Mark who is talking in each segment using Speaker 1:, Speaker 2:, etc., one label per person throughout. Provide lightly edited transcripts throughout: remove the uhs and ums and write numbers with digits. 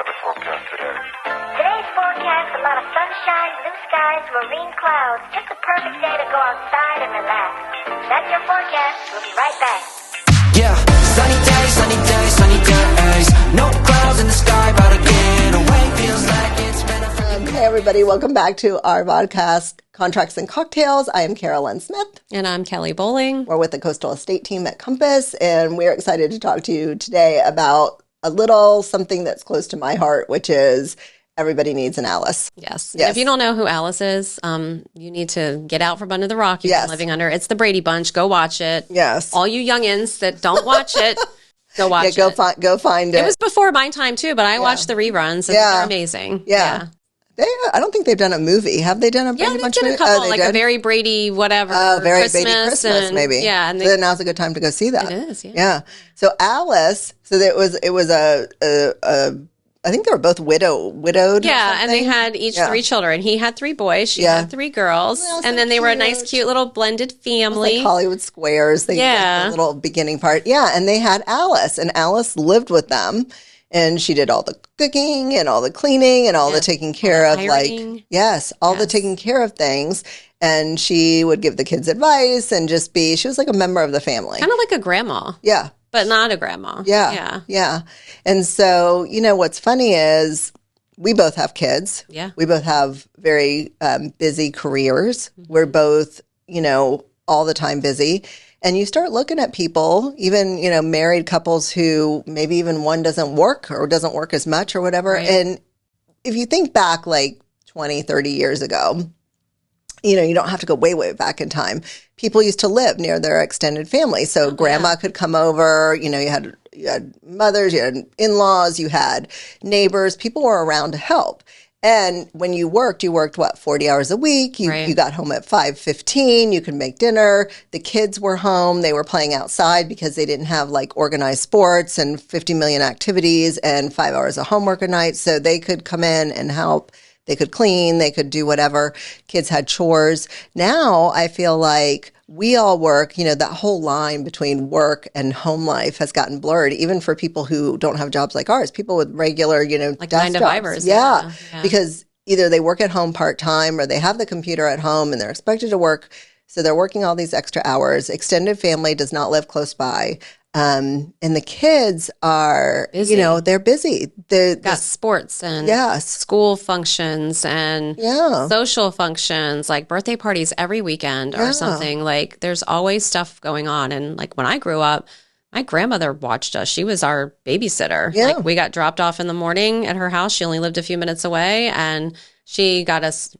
Speaker 1: weather forecast today?
Speaker 2: Today's forecast, a lot of sunshine, blue skies, marine clouds. Just a perfect day to go outside and relax. That's your forecast. We'll be right back.
Speaker 3: Yeah, sunny days, sunny days, sunny days. No clouds in the sky, about to get away. Feels like it's been a
Speaker 4: Hey everybody, welcome back to our podcast, Contracts and Cocktails. I am Carolyn Smith.
Speaker 5: And I'm Kellie Bowling.
Speaker 4: We're with the Coastal Estate team at Compass, and we're excited to talk to you today about a little something that's close to my heart, which is everybody needs an Alice.
Speaker 5: Yes. If you don't know who Alice is, you need to get out from under the rock you've been living under. It's the Brady Bunch. Go watch it.
Speaker 4: Yes.
Speaker 5: All you youngins that don't watch it, go watch it.
Speaker 4: Go find it.
Speaker 5: It was before my time too, but I watched the reruns, and they're amazing.
Speaker 4: Yeah. I don't think they've done a movie. Have they done a Brady Bunch movie?
Speaker 5: Yeah, they did a couple, like a Very Brady whatever.
Speaker 4: Oh, Very
Speaker 5: Christmas
Speaker 4: Brady Christmas, maybe.
Speaker 5: Yeah. And
Speaker 4: so then now's a good time to go see that.
Speaker 5: It is,
Speaker 4: Yeah. So Alice, it was I think they were both widowed.
Speaker 5: Yeah, and they had each 3 children. He had 3 boys. She had 3 girls. And then they were a nice, cute little blended family.
Speaker 4: Like Hollywood Squares. They the little beginning part. Yeah, and they had Alice, and Alice lived with them. And she did all the cooking and all the cleaning and all the taking care of, the taking care of things. And she would give the kids advice and she was like a member of the family.
Speaker 5: Kind of like a grandma.
Speaker 4: Yeah.
Speaker 5: But not a grandma.
Speaker 4: Yeah. And so, what's funny is we both have kids.
Speaker 5: Yeah.
Speaker 4: We both have very busy careers. Mm-hmm. We're both, all the time busy. And you start looking at people, even, married couples who maybe even one doesn't work or doesn't work as much or whatever. Right. And if you think back like 20, 30 years ago, you don't have to go way, way back in time. People used to live near their extended family. So grandma could come over, you had mothers, you had in-laws, you had neighbors. People were around to help. And when you worked, 40 hours a week. You got home at 5:15. You could make dinner. The kids were home. They were playing outside because they didn't have like organized sports and 50 million activities and 5 hours of homework a night. So they could come in and help. They could clean. They could do whatever. Kids had chores. Now I feel like we all work, that whole line between work and home life has gotten blurred, even for people who don't have jobs like ours, people with regular,
Speaker 5: like 9-to-5ers.
Speaker 4: Yeah. Because either they work at home part-time or they have the computer at home and they're expected to work. So they're working all these extra hours. Extended family does not live close by. And the kids are,
Speaker 5: busy.
Speaker 4: They're busy. They've
Speaker 5: got sports and school functions and social functions, like birthday parties every weekend or something. Like there's always stuff going on. And like when I grew up, my grandmother watched us. She was our babysitter. Yeah. Like we got dropped off in the morning at her house. She only lived a few minutes away, and she fed us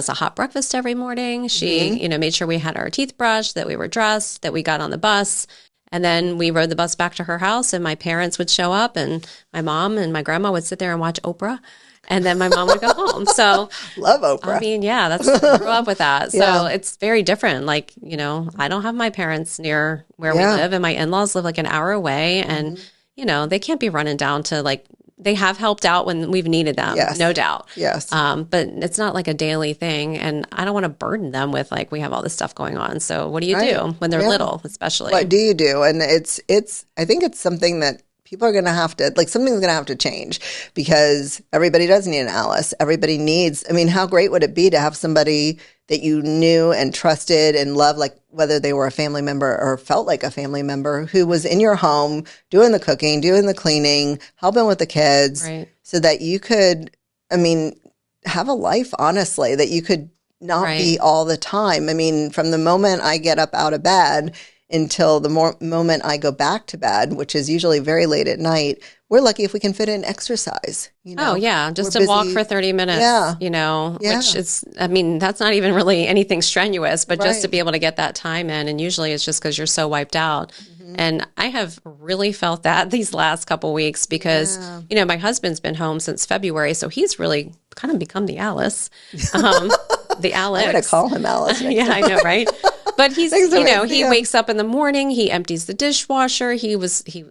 Speaker 5: a hot breakfast every morning. She, made sure we had our teeth brushed, that we were dressed, that we got on the bus. And then we rode the bus back to her house, and my parents would show up, and my mom and my grandma would sit there and watch Oprah, and then my mom would go home. So
Speaker 4: love Oprah.
Speaker 5: I mean, I grew up with that. So it's very different. Like, I don't have my parents near where we live, and my in-laws live like an hour away, and they can't be running down to like. They have helped out when we've needed them, no doubt.
Speaker 4: Yes.
Speaker 5: But it's not like a daily thing. And I don't want to burden them with like, we have all this stuff going on. So what do you do when they're little, especially?
Speaker 4: What do you do? And I think it's something that people are going to have to, like something's going to have to change, because everybody does need an Alice. Everybody needs, how great would it be to have somebody that you knew and trusted and loved, like whether they were a family member or felt like a family member, who was in your home doing the cooking, doing the cleaning, helping with the kids, so that you could, have a life, honestly, that you could not be all the time. From the moment I get up out of bed until the moment I go back to bed, which is usually very late at night, we're lucky if we can fit in exercise.
Speaker 5: Oh, yeah. Just to walk for 30 minutes, which is, that's not even really anything strenuous, but just to be able to get that time in. And usually it's just because you're so wiped out. Mm-hmm. And I have really felt that these last couple weeks because, my husband's been home since February. So he's really kind of become the Alice, the Alex.
Speaker 4: I'm going to call him Alice.
Speaker 5: I know, right? But he's, he wakes up in the morning, he empties the dishwasher. He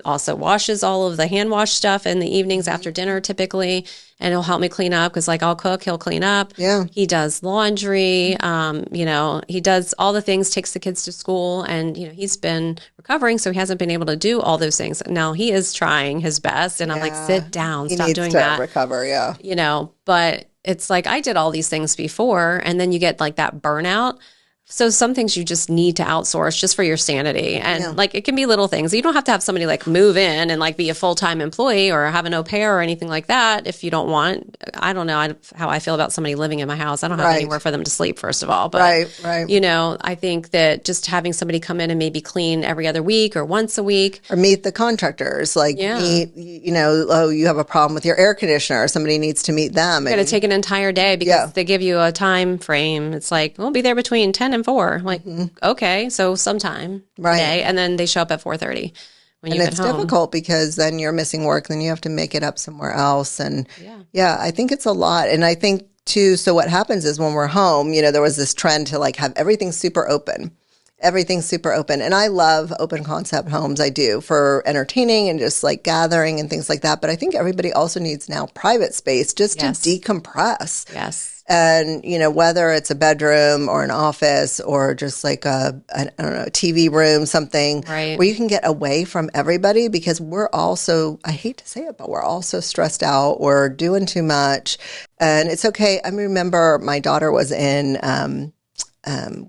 Speaker 5: also washes all of the hand wash stuff in the evenings after dinner typically. And he'll help me clean up because I'll cook, he'll clean up.
Speaker 4: Yeah.
Speaker 5: He does laundry. He does all the things, takes the kids to school. And, he's been recovering, so he hasn't been able to do all those things. Now he is trying his best. And I'm like, sit down, stop doing that.
Speaker 4: Recover, yeah.
Speaker 5: But it's like I did all these things before, and then you get like that burnout. So some things you just need to outsource just for your sanity. And it can be little things. You don't have to have somebody move in and be a full-time employee or have an au pair or anything like that if you don't want. I don't know how I feel about somebody living in my house. I don't have anywhere for them to sleep, first of all. But, I think that just having somebody come in and maybe clean every other week or once a week.
Speaker 4: Or meet the contractors. You have a problem with your air conditioner. Somebody needs to meet them.
Speaker 5: You're going to take an entire day because they give you a time frame. It's we'll be there between 10 and 4. Okay, so sometime today, and then they show up at 4:30 when you get home. And it's
Speaker 4: difficult because then you're missing work, then you have to make it up somewhere else. And I think it's a lot. And I think too, so what happens is when we're home, there was this trend to have everything super open. Everything's super open. And I love open concept homes. I do, for entertaining and just gathering and things like that. But I think everybody also needs now private space just to decompress.
Speaker 5: Yes.
Speaker 4: And, whether it's a bedroom or an office or just a TV room, something where you can get away from everybody, because we're also, I hate to say it, but we're all so stressed out. We're doing too much. And it's okay. I remember my daughter was in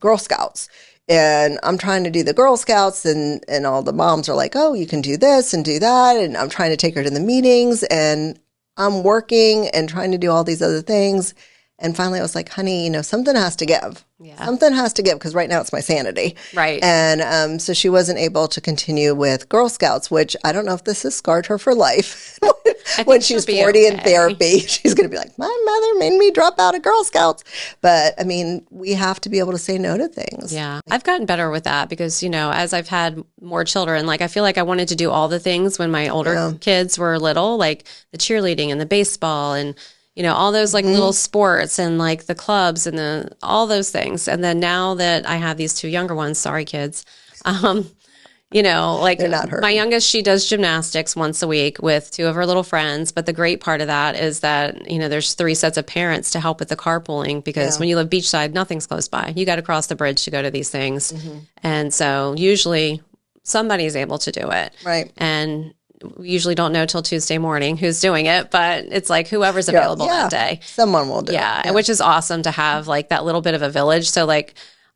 Speaker 4: Girl Scouts. And I'm trying to do the Girl Scouts, and all the moms are like, oh, you can do this and do that. And I'm trying to take her to the meetings, and I'm working and trying to do all these other things. And finally I was like, honey, something has to give. Yeah. Something has to give, because right now it's my sanity.
Speaker 5: Right.
Speaker 4: And so she wasn't able to continue with Girl Scouts, which I don't know if this has scarred her for life. When she's 40 in therapy, she's going to be like, my mother made me drop out of Girl Scouts. But, we have to be able to say no to things.
Speaker 5: Yeah. I've gotten better with that because, as I've had more children, I feel like I wanted to do all the things when my older kids were little, like the cheerleading and the baseball and all those little sports and the clubs and all those things. And then now that I have these two younger ones, sorry kids, they're not hurt. My youngest, she does gymnastics once a week with two of her little friends. But the great part of that is that, there's 3 sets of parents to help with the carpooling, because when you live beachside, nothing's close by. You got to cross the bridge to go to these things. Mm-hmm. And so usually somebody's able to do it.
Speaker 4: Right.
Speaker 5: And we usually don't know till Tuesday morning who's doing it, but it's whoever's available that day.
Speaker 4: Someone will do it.
Speaker 5: Yeah, which is awesome to have that little bit of a village. So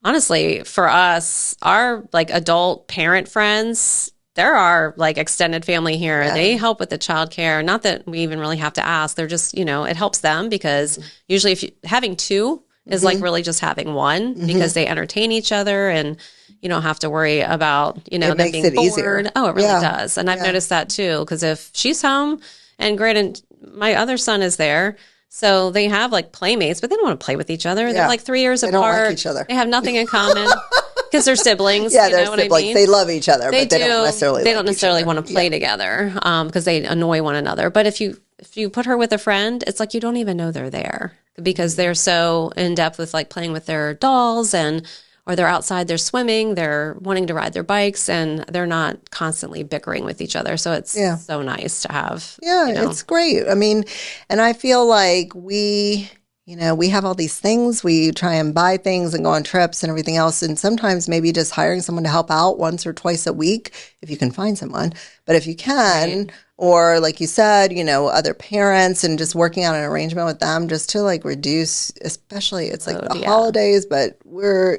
Speaker 5: honestly, for us, our adult parent friends, there are extended family here. Yeah. They help with the childcare. Not that we even really have to ask. They're just, it helps them, because usually having 2 is really just having 1, because they entertain each other and you don't have to worry about, them being bored. Easier. Oh, it really does. And I've noticed that too, because if she's home and granted, my other son is there, so they have playmates, but they don't want to play with each other. They're 3 years apart.
Speaker 4: They don't like each other.
Speaker 5: They have nothing in common because they're siblings.
Speaker 4: Yeah, they're siblings. I mean? They love each other, but they don't necessarily
Speaker 5: want to play together because they annoy one another. But if you put her with a friend, it's you don't even know they're there, because they're so in depth with playing with their dolls, or they're outside, they're swimming, they're wanting to ride their bikes, and they're not constantly bickering with each other. So it's so nice to have.
Speaker 4: Yeah, it's great. And I feel like we have all these things. We try and buy things and go on trips and everything else. And sometimes maybe just hiring someone to help out once or twice a week, if you can find someone. But if you can, or like you said, other parents, and just working out an arrangement with them just to reduce, especially it's the holidays, but we're,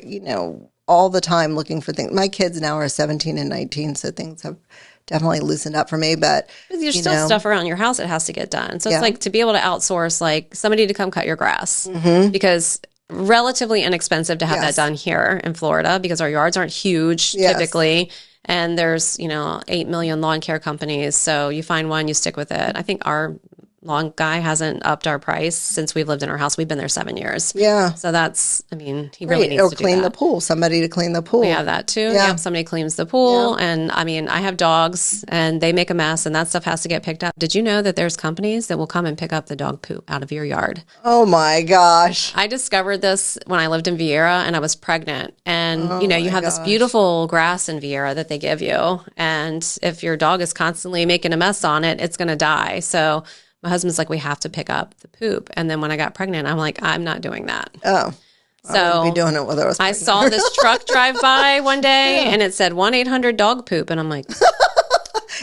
Speaker 4: all the time looking for things. My kids now are 17 and 19, so things have definitely loosened up for me. But
Speaker 5: there's still stuff around your house that has to get done. So it's to be able to outsource somebody to come cut your grass, because relatively inexpensive to have that done here in Florida, because our yards aren't huge typically. And there's, 8 million lawn care companies. So you find one, you stick with it. I think our long guy hasn't upped our price since we've lived in our house. We've been there 7 years.
Speaker 4: Yeah.
Speaker 5: So that's, I mean, he really needs
Speaker 4: or
Speaker 5: to do
Speaker 4: clean
Speaker 5: that.
Speaker 4: the pool. Somebody to clean the pool.
Speaker 5: We have that too. Yeah. Somebody cleans the pool. And I mean, I have dogs and they make a mess and that stuff has to get picked up. Did you know that there's companies that will come and pick up the dog poop out of your yard?
Speaker 4: Oh my gosh.
Speaker 5: I discovered this when I lived in Vieira and I was pregnant. And, you have this beautiful grass in Vieira that they give you. And if your dog is constantly making a mess on it, it's going to die. So my husband's like, we have to pick up the poop. And then when I got pregnant, I'm like, I'm not doing that.
Speaker 4: Oh.
Speaker 5: So
Speaker 4: I wouldn't be doing it whether I was pregnant.
Speaker 5: I saw this truck drive by one day and it said 1-800-DOG poop. And I'm like,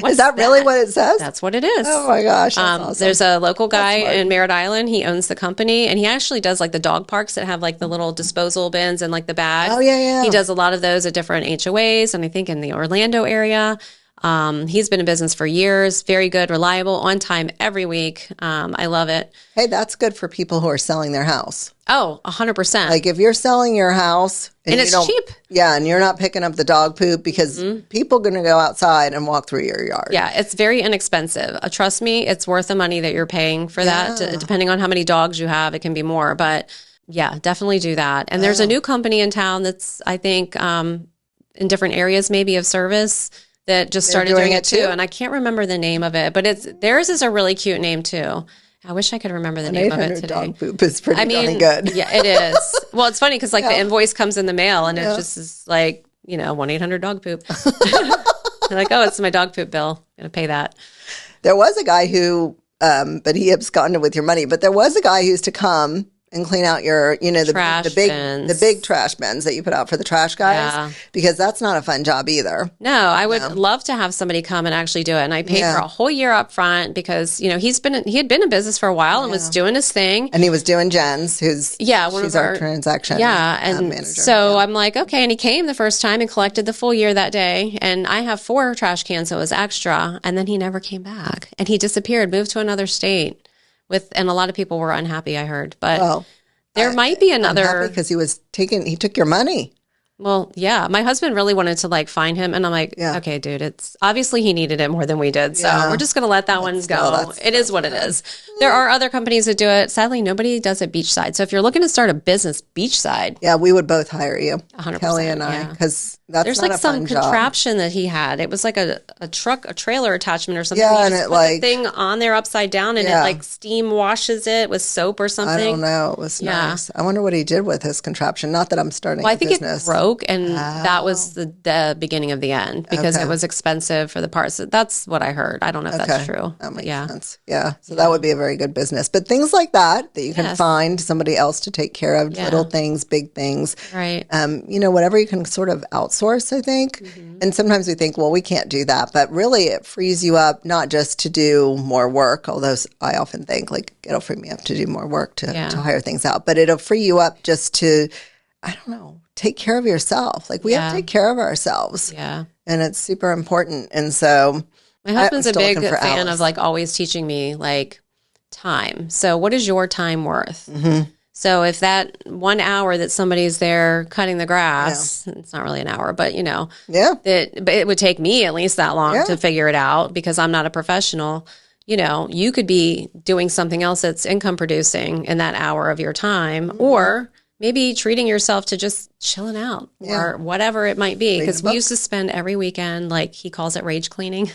Speaker 4: is that really what it says?
Speaker 5: That's what it is.
Speaker 4: Oh my gosh. That's awesome.
Speaker 5: There's a local guy in Merritt Island. He owns the company and he actually does like the dog parks that have like the little disposal bins and like the bags.
Speaker 4: Oh, yeah.
Speaker 5: He does a lot of those at different HOAs and I think in the Orlando area. He's been in business for years, very good, reliable, on time every week. I love it.
Speaker 4: Hey, that's good for people who are selling their house.
Speaker 5: Oh, 100%.
Speaker 4: Like if you're selling your house
Speaker 5: and it's cheap.
Speaker 4: Yeah. And you're not picking up the dog poop because people are going to go outside and walk through your yard.
Speaker 5: Yeah. It's very inexpensive. Trust me, it's worth the money that you're paying for that. Depending on how many dogs you have, it can be more, but yeah, definitely do that. And there's a new company in town that's, I think, in different areas maybe of service that just started doing it too. And I can't remember the name of it, but theirs is a really cute name too. I wish I could remember the name of it today.
Speaker 4: Dog poop is pretty darn good.
Speaker 5: Yeah, it is. Well, it's funny because the invoice comes in the mail and it just is like, 1-800-DOG poop. They're like, oh, it's my dog poop bill. I'm going to pay that.
Speaker 4: There was a guy who, but he absconded with your money, but there was a guy who used to come and clean out your, the big trash bins that you put out for the trash guys, because that's not a fun job either.
Speaker 5: No, I would love to have somebody come and actually do it. And I paid for a whole year up front because, he had been in business for a while and was doing his thing.
Speaker 4: And he was doing Jen's, she's our transaction
Speaker 5: manager. So I'm like, okay. And he came the first time and collected the full year that day. And I have 4 trash cans, so it was extra. And then he never came back. And he disappeared, moved to another state. And a lot of people were unhappy, I heard. But there might be another.
Speaker 4: Because he took your money.
Speaker 5: Well, yeah. My husband really wanted to find him. And I'm like, okay, dude, it's obviously he needed it more than we did. So we're just going to let that one go. It is what it is. There are other companies that do it. Sadly, nobody does it beachside. So if you're looking to start a business beachside.
Speaker 4: Yeah, we would both hire you.
Speaker 5: 100%.
Speaker 4: Kellie and I. Because there's
Speaker 5: not a fun job. Contraption that he had. It was like a trailer attachment or something.
Speaker 4: Yeah,
Speaker 5: and it put the thing on there upside down and it steam washes it with soap or something. I
Speaker 4: don't know. It was nice. I wonder what he did with his contraption. Not that I'm starting a business.
Speaker 5: It broke and that was the beginning of the end because it was expensive for the parts. That's what I heard. I don't know if that's true.
Speaker 4: That makes sense. Yeah. So that would be a very good business. But things like that you can find somebody else to take care of, little things, big things.
Speaker 5: Right.
Speaker 4: Whatever you can sort of outsource, I think. Mm-hmm. And sometimes we think, well, we can't do that. But really it frees you up not just to do more work, although I often think it'll free me up to do more work to hire things out. But it'll free you up just to, I don't know, take care of yourself. We have to take care of ourselves.
Speaker 5: Yeah.
Speaker 4: And it's super important. And so
Speaker 5: my husband's a big fan of always teaching me time. So what is your time worth? Mm-hmm. So if that 1 hour that somebody's there cutting the grass, it's not really an hour, but but it would take me at least that long to figure it out because I'm not a professional. You could be doing something else that's income producing in that hour of your time, or maybe treating yourself to just chilling out or whatever it might be. Because we used to spend every weekend, he calls it rage cleaning,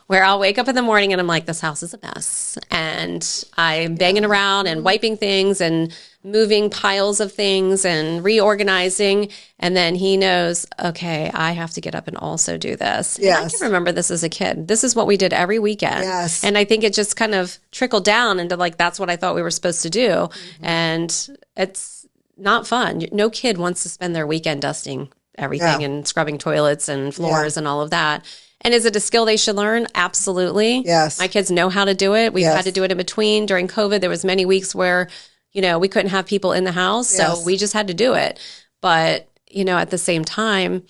Speaker 5: where I'll wake up in the morning and I'm like, this house is a mess. And I'm banging around and wiping things and moving piles of things and reorganizing. And then he knows, okay, I have to get up and also do this. Yes. And I can remember this as a kid. This is what we did every weekend.
Speaker 4: Yes.
Speaker 5: And I think it just kind of trickled down into that's what I thought we were supposed to do. Mm-hmm. And it's not fun. No kid wants to spend their weekend dusting everything and scrubbing toilets and floors and all of that. And is it a skill they should learn? Absolutely.
Speaker 4: Yes.
Speaker 5: My kids know how to do it. We've had to do it in between. During COVID, there was many weeks where, we couldn't have people in the house. So we just had to do it. But, at the same time,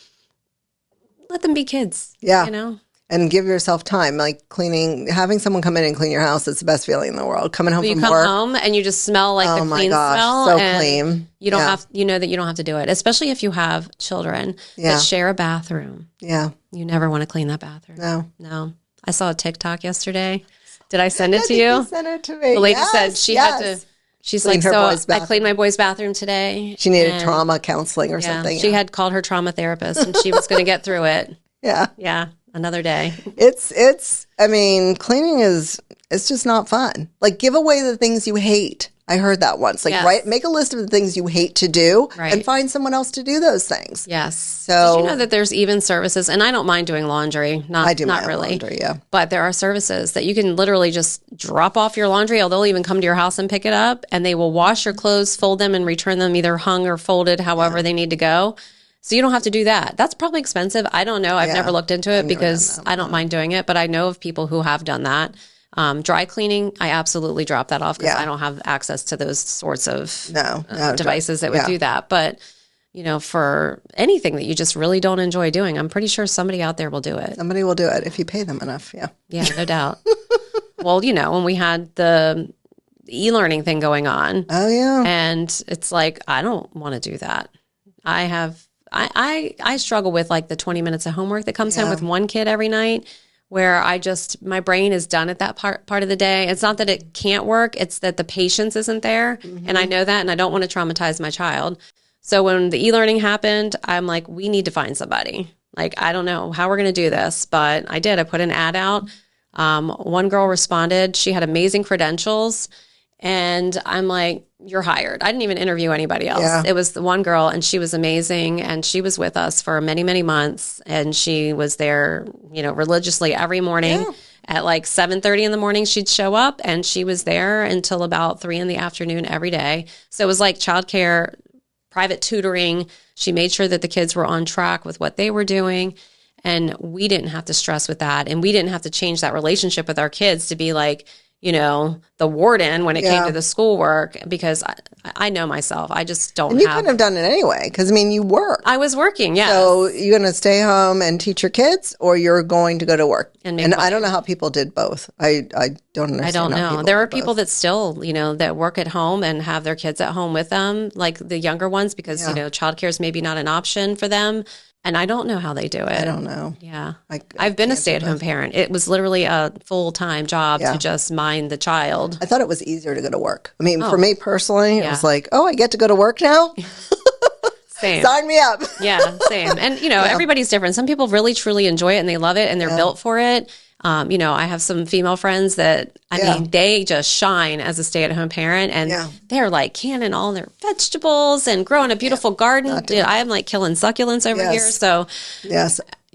Speaker 5: let them be kids.
Speaker 4: Yeah. And give yourself time, cleaning, having someone come in and clean your house. It's the best feeling in the world. Coming home from work.
Speaker 5: You come home and you just smell the clean smell.
Speaker 4: So clean.
Speaker 5: You don't have, that you don't have to do it, especially if you have children that share a bathroom.
Speaker 4: Yeah.
Speaker 5: You never want to clean that bathroom.
Speaker 4: No.
Speaker 5: I saw a TikTok yesterday Did I send it to
Speaker 4: You
Speaker 5: you?
Speaker 4: sent it to me.
Speaker 5: The lady said she had to. She's
Speaker 4: Clean
Speaker 5: like,
Speaker 4: her
Speaker 5: so
Speaker 4: boy's
Speaker 5: I
Speaker 4: bathroom.
Speaker 5: cleaned my boy's bathroom today.
Speaker 4: She needed trauma counseling or something.
Speaker 5: She had called her trauma therapist, and she was going to get through it.
Speaker 4: Yeah.
Speaker 5: Yeah. Another day.
Speaker 4: I mean, cleaning it's just not fun. Like, give away the things you hate. I heard that once. Like, make a list of the things you hate to do and find someone else to do those things.
Speaker 5: Yes.
Speaker 4: So,
Speaker 5: did you know that there's even services, and I don't mind doing laundry.
Speaker 4: I do
Speaker 5: not
Speaker 4: my
Speaker 5: really.
Speaker 4: laundry, yeah.
Speaker 5: But there are services that you can literally just drop off your laundry, or they'll even come to your house and pick it up, and they will wash your clothes, fold them, and return them either hung or folded, however they need to go. So you don't have to do that. That's probably expensive. I don't know. I've never looked into it because I don't mind doing it, but I know of people who have done that. Dry cleaning, I absolutely drop that off because I don't have access to those sorts of devices that would do that. But, for anything that you just really don't enjoy doing, I'm pretty sure somebody out there will do it.
Speaker 4: Somebody will do it if you pay them enough. Yeah.
Speaker 5: Yeah, no doubt. Well, when we had the e-learning thing going on.
Speaker 4: Oh, yeah.
Speaker 5: And it's like, I don't want to do that. I struggle with like the 20 minutes of homework that comes in with one kid every night, where my brain is done at that part of the day. It's not that it can't work. It's that the patience isn't there. Mm-hmm. And I know that, and I don't want to traumatize my child. So when the e-learning happened, I'm like, we need to find somebody. Like, I don't know how we're going to do this, but I did. I put an ad out. One girl responded. She had amazing credentials. And I'm like, you're hired. I didn't even interview anybody else. Yeah. It was the one girl, and she was amazing. And she was with us for many, many months. And she was there, religiously every morning. Yeah. At like 7:30 in the morning, she'd show up, and she was there until about 3 in the afternoon every day. So it was like childcare, private tutoring. She made sure that the kids were on track with what they were doing. And we didn't have to stress with that. And we didn't have to change that relationship with our kids to be like, the warden when it came to the schoolwork, because I know myself. I just don't
Speaker 4: and you couldn't have done it anyway, because, you work.
Speaker 5: I was working, yeah.
Speaker 4: So you're going to stay home and teach your kids, or you're going to go to work? And I don't know how people did both. I don't understand.
Speaker 5: I don't know. There are people that still, that work at home and have their kids at home with them, like the younger ones, because, childcare is maybe not an option for them. And I don't know how they do it.
Speaker 4: I don't know.
Speaker 5: Yeah. I've been a stay-at-home parent. It was literally a full-time job to just mind the child.
Speaker 4: I thought it was easier to go to work. For me personally, it was like, I get to go to work now?
Speaker 5: Same.
Speaker 4: Sign me up.
Speaker 5: Yeah, same. And, everybody's different. Some people really, truly enjoy it, and they love it, and they're built for it. I have some female friends that, they just shine as a stay-at-home parent, and they're like canning all their vegetables and growing a beautiful garden. I am like killing succulents over here. So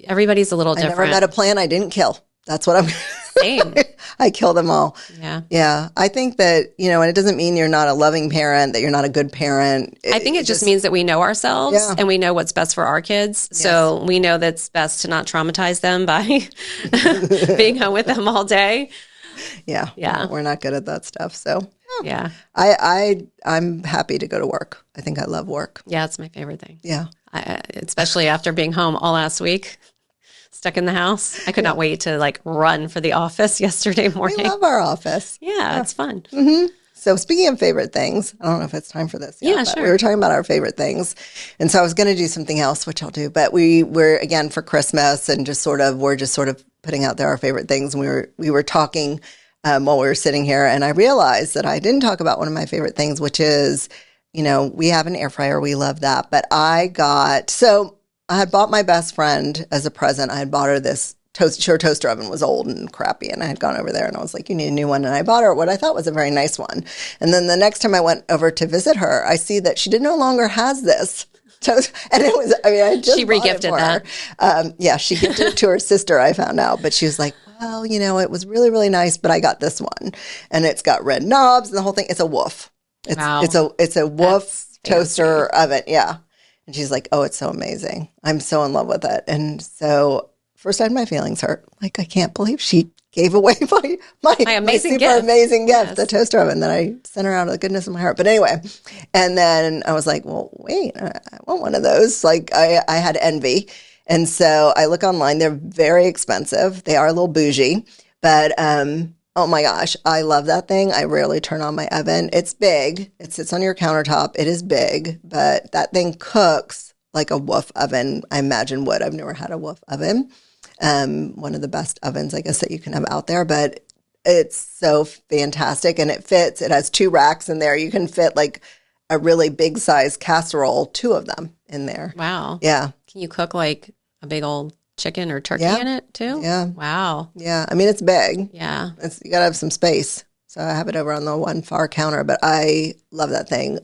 Speaker 5: everybody's a little different.
Speaker 4: I never met a plant I didn't kill. That's what I'm
Speaker 5: Same.
Speaker 4: I kill them all.
Speaker 5: Yeah.
Speaker 4: Yeah. I think that, and it doesn't mean you're not a loving parent, that you're not a good parent.
Speaker 5: I think it just means that we know ourselves and we know what's best for our kids. Yes. So we know that's best to not traumatize them by being home with them all day.
Speaker 4: Yeah. Yeah. We're not good at that stuff. So
Speaker 5: yeah.
Speaker 4: I'm happy to go to work. I think I love work.
Speaker 5: Yeah. It's my favorite thing.
Speaker 4: Yeah.
Speaker 5: Especially after being home all last week. Stuck in the house. I could not wait to run for the office yesterday morning.
Speaker 4: We love our office.
Speaker 5: Yeah. It's fun.
Speaker 4: Mm-hmm. So speaking of favorite things, I don't know if it's time for this yet,
Speaker 5: yeah,
Speaker 4: but
Speaker 5: sure.
Speaker 4: We were talking about our favorite things. And so I was going to do something else, which I'll do. But we're again for Christmas and we're just sort of putting out there our favorite things. And we were talking while we were sitting here, and I realized that I didn't talk about one of my favorite things, which is, we have an air fryer. We love that. But I had bought my best friend as a present. I had bought her this toaster oven. Was old and crappy, and I had gone over there and I was like, you need a new one. And I bought her what I thought was a very nice one. And then the next time I went over to visit her, I see that she no longer has this toast. And it was, I just
Speaker 5: she regifted
Speaker 4: that. She gifted it to her sister, I found out. But she was like, well, it was really, really nice, but I got this one. And it's got red knobs and the whole thing. It's a woof. It's a woof toaster oven. Yeah. And she's like, oh, it's so amazing. I'm so in love with it. And so first I had my feelings hurt. Like, I can't believe she gave away my
Speaker 5: amazing
Speaker 4: super amazing gift, the toaster oven that I sent her out of the goodness of my heart. But anyway, and then I was like, well, wait, I want one of those. Like, I had envy. And so I look online. They're very expensive. They are a little bougie. But oh my gosh, I love that thing. I rarely turn on my oven. It's big. It sits on your countertop. It is big, but that thing cooks like a woof oven, I imagine would. I've never had a woof oven. One of the best ovens, I guess, that you can have out there. But It's so fantastic, and it fits. It has 2 racks in there. You can fit like a really big size casserole, 2 of them in there.
Speaker 5: Wow.
Speaker 4: Yeah.
Speaker 5: Can you cook like a big old chicken or turkey in it too?
Speaker 4: Yeah.
Speaker 5: Wow.
Speaker 4: Yeah. I mean, it's big.
Speaker 5: Yeah.
Speaker 4: You got to have some space. So I have it over on the one far counter, but I love that thing.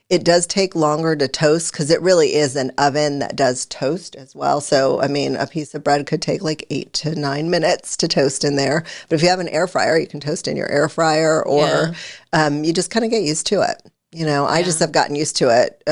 Speaker 4: It does take longer to toast because it really is an oven that does toast as well. So, I mean, a piece of bread could take like 8 to 9 minutes to toast in there. But if you have an air fryer, you can toast in your air fryer, or you just kind of get used to it. I just have gotten used to it.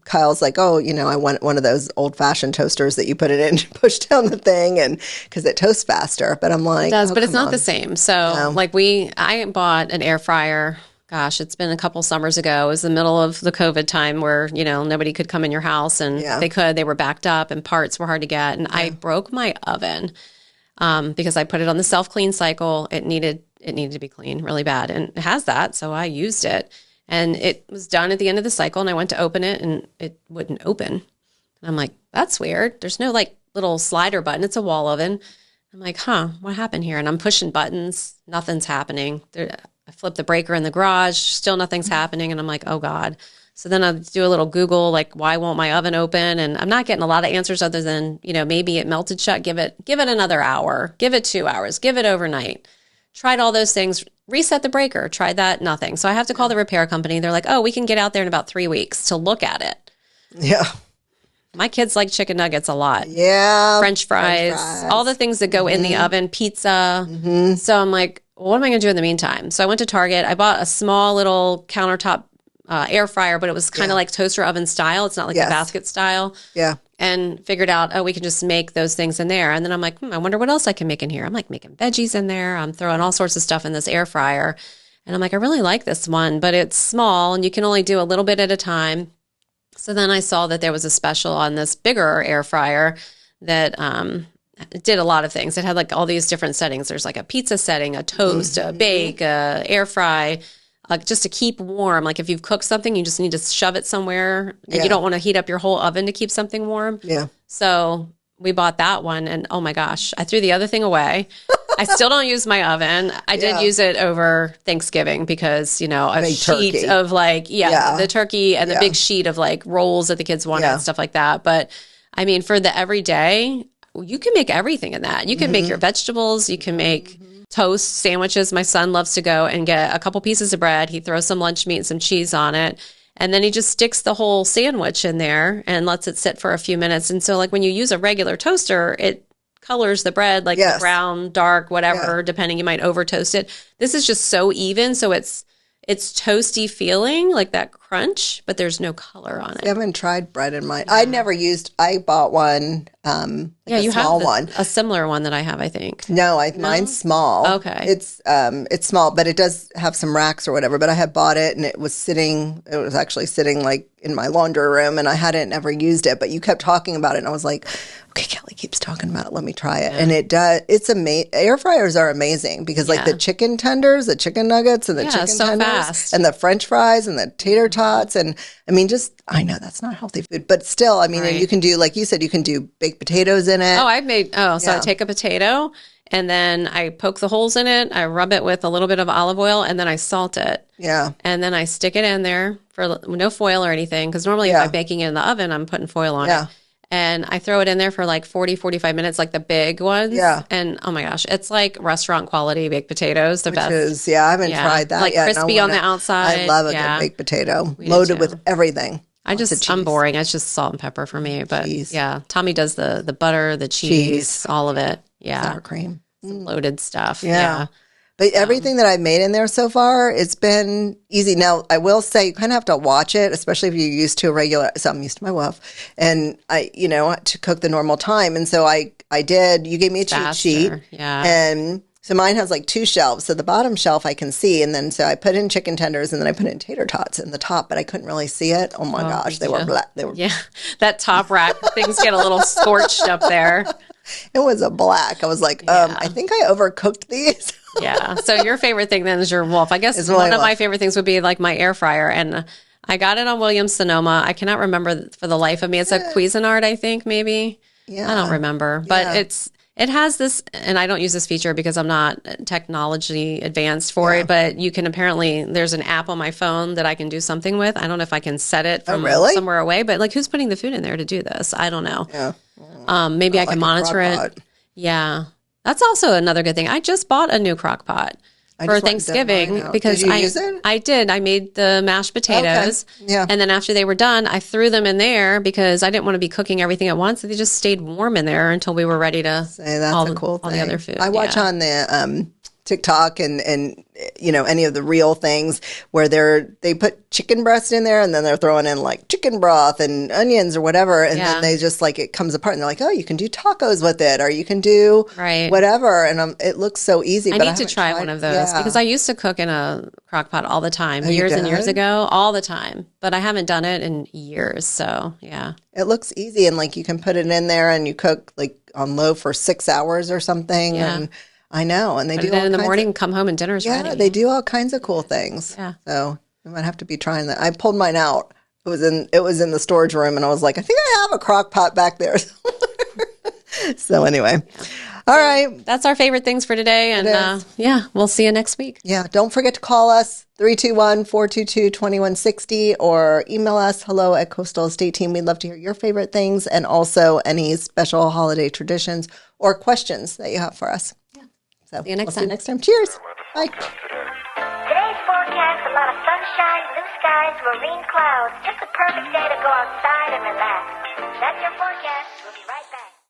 Speaker 4: Kyle's like, oh, I want one of those old-fashioned toasters that you put it in, push down the thing, and because it toasts faster. But I'm like,
Speaker 5: it does, but it's not the same. So, I bought an air fryer. Gosh, it's been a couple summers ago. It was the middle of the COVID time where, nobody could come in your house, and they were backed up and parts were hard to get. And I broke my oven because I put it on the self-clean cycle. It needed to be clean really bad, and it has that. So I used it, and it was done at the end of the cycle, and I went to open it and it wouldn't open. And I'm like, that's weird. There's no like little slider button. It's a wall oven. I'm like, what happened here? And I'm pushing buttons. Nothing's happening. I flip the breaker in the garage, still nothing's happening. And I'm like, oh God. So then I do a little Google, like, why won't my oven open? And I'm not getting a lot of answers other than, maybe it melted shut. Give it another hour, give it 2 hours, give it overnight. Tried all those things, reset the breaker, tried that, nothing. So I have to call the repair company. They're like, oh, we can get out there in about 3 weeks to look at it.
Speaker 4: Yeah.
Speaker 5: My kids like chicken nuggets a lot.
Speaker 4: Yeah.
Speaker 5: French fries, all the things that go in the oven, pizza. Mm-hmm. So I'm like, what am I going to do in the meantime? So I went to Target. I bought a small little countertop air fryer, but it was kind of like toaster oven style. It's not like the basket style.
Speaker 4: Yeah.
Speaker 5: And figured out, we can just make those things in there. And then I'm like, I wonder what else I can make in here. I'm like making veggies in there. I'm throwing all sorts of stuff in this air fryer. And I'm like, I really like this one, but it's small and you can only do a little bit at a time. So then I saw that there was a special on this bigger air fryer that it did a lot of things. It had like all these different settings. There's like a pizza setting, a toast, a bake, a air fry, just to keep warm. Like if you've cooked something, you just need to shove it somewhere and you don't want to heat up your whole oven to keep something warm.
Speaker 4: Yeah.
Speaker 5: So we bought that one and oh my gosh, I threw the other thing away. I still don't use my oven. I did use it over Thanksgiving because, a sheet
Speaker 4: turkey.
Speaker 5: Of like, the turkey and the big sheet of like rolls that the kids wanted and stuff like that. But I mean, for the everyday, you can make everything in that. You can make your vegetables. You can make toast, sandwiches. My son loves to go and get a couple pieces of bread. He throws some lunch meat and some cheese on it. And then he just sticks the whole sandwich in there and lets it sit for a few minutes. And so like when you use a regular toaster, it colors the bread like brown, dark, whatever, depending. You might over toast it. This is just so even. So it's toasty feeling, like that crunch, but there's no color on it.
Speaker 4: I haven't tried bread in mine. I bought one, a small one.
Speaker 5: A similar one that I have, I think.
Speaker 4: No, mine's small.
Speaker 5: Okay.
Speaker 4: It's small, but it does have some racks or whatever, but I had bought it and it was actually sitting like in my laundry room and I hadn't ever used it, but you kept talking about it and I was like, okay, Kelly keeps talking about it. Let me try it. Yeah. And it does. It's amazing. Air fryers are amazing because like the chicken tenders, the chicken nuggets and the chicken tenders
Speaker 5: fast.
Speaker 4: And the French fries and the tater tots. And I mean, I know that's not healthy food, but still, I mean, and you can do, like you said, you can do baked potatoes in it.
Speaker 5: I take a potato and then I poke the holes in it. I rub it with a little bit of olive oil and then I salt it.
Speaker 4: Yeah.
Speaker 5: And then I stick it in there for no foil or anything. Because normally if I'm baking it in the oven, I'm putting foil on it. And I throw it in there for like 40, 45 minutes, like the big ones. Yeah. And oh my gosh, it's like restaurant quality baked potatoes. The best.
Speaker 4: I haven't tried that
Speaker 5: like
Speaker 4: yet.
Speaker 5: Like crispy on the outside.
Speaker 4: I love a good baked potato. Loaded with everything.
Speaker 5: I'm boring. It's just salt and pepper for me. But Tommy does the butter, the cheese, all of it. Yeah.
Speaker 4: Sour cream.
Speaker 5: Some loaded stuff.
Speaker 4: Yeah. But everything that I've made in there so far, it's been easy. Now, I will say you kind of have to watch it, especially if you're used to I'm used to my WUF, and to cook the normal time. And so I did, you gave me a cheat sheet.
Speaker 5: Yeah.
Speaker 4: And so mine has like 2 shelves. So the bottom shelf I can see. And then so I put in chicken tenders and then I put in tater tots in the top, but I couldn't really see it. Oh my gosh. They were black.
Speaker 5: That top rack, things get a little scorched up there.
Speaker 4: It was a black. I was like, I think I overcooked these.
Speaker 5: Yeah. So your favorite thing then is your wolf. I guess one of my favorite things would be like my air fryer. And I got it on Williams Sonoma. I cannot remember for the life of me. It's a Cuisinart, I think, maybe. Yeah. I don't remember. But It has this, and I don't use this feature because I'm not technology advanced for it, but you can apparently, there's an app on my phone that I can do something with. I don't know if I can set it from somewhere away, but like who's putting the food in there to do this? I don't know.
Speaker 4: Yeah.
Speaker 5: Maybe I can monitor it. Yeah. That's also another good thing. I just bought a new crock pot for Thanksgiving because
Speaker 4: use it?
Speaker 5: I did. I made the mashed potatoes.
Speaker 4: Okay. Yeah.
Speaker 5: And then after they were done, I threw them in there because I didn't want to be cooking everything at once. They just stayed warm in there until we were ready to
Speaker 4: that's a cool thing.
Speaker 5: All the other food.
Speaker 4: I watch on the TikTok and you know, any of the real things where they put chicken breast in there and then they're throwing in like chicken broth and onions or whatever, and then they just like it comes apart and they're like, oh, you can do tacos with it, or you can do whatever, and it looks so easy.
Speaker 5: I need to try one of those because I used to cook in a crock pot all the time, years and years ago, all the time, but I haven't done it in years. So
Speaker 4: it looks easy, and like you can put it in there and you cook like on low for 6 hours or something. And I know, and they do it in the morning.
Speaker 5: Come home and dinner's ready.
Speaker 4: Yeah, they do all kinds of cool things.
Speaker 5: Yeah,
Speaker 4: so we might have to be trying that. I pulled mine out. It was in the storage room, and I was like, I think I have a crock pot back there. So anyway, all right,
Speaker 5: that's our favorite things for today, and we'll see you next week.
Speaker 4: Yeah, don't forget to call us 321-422-2160 or email us hello@coastalestateteam. We'd love to hear your favorite things and also any special holiday traditions or questions that you have for us. So
Speaker 5: see you next
Speaker 4: time. See you next time. Cheers. Bye.
Speaker 2: Today's forecast, a lot of sunshine, blue skies, marine clouds. Just the perfect day to go outside and relax. That's your forecast.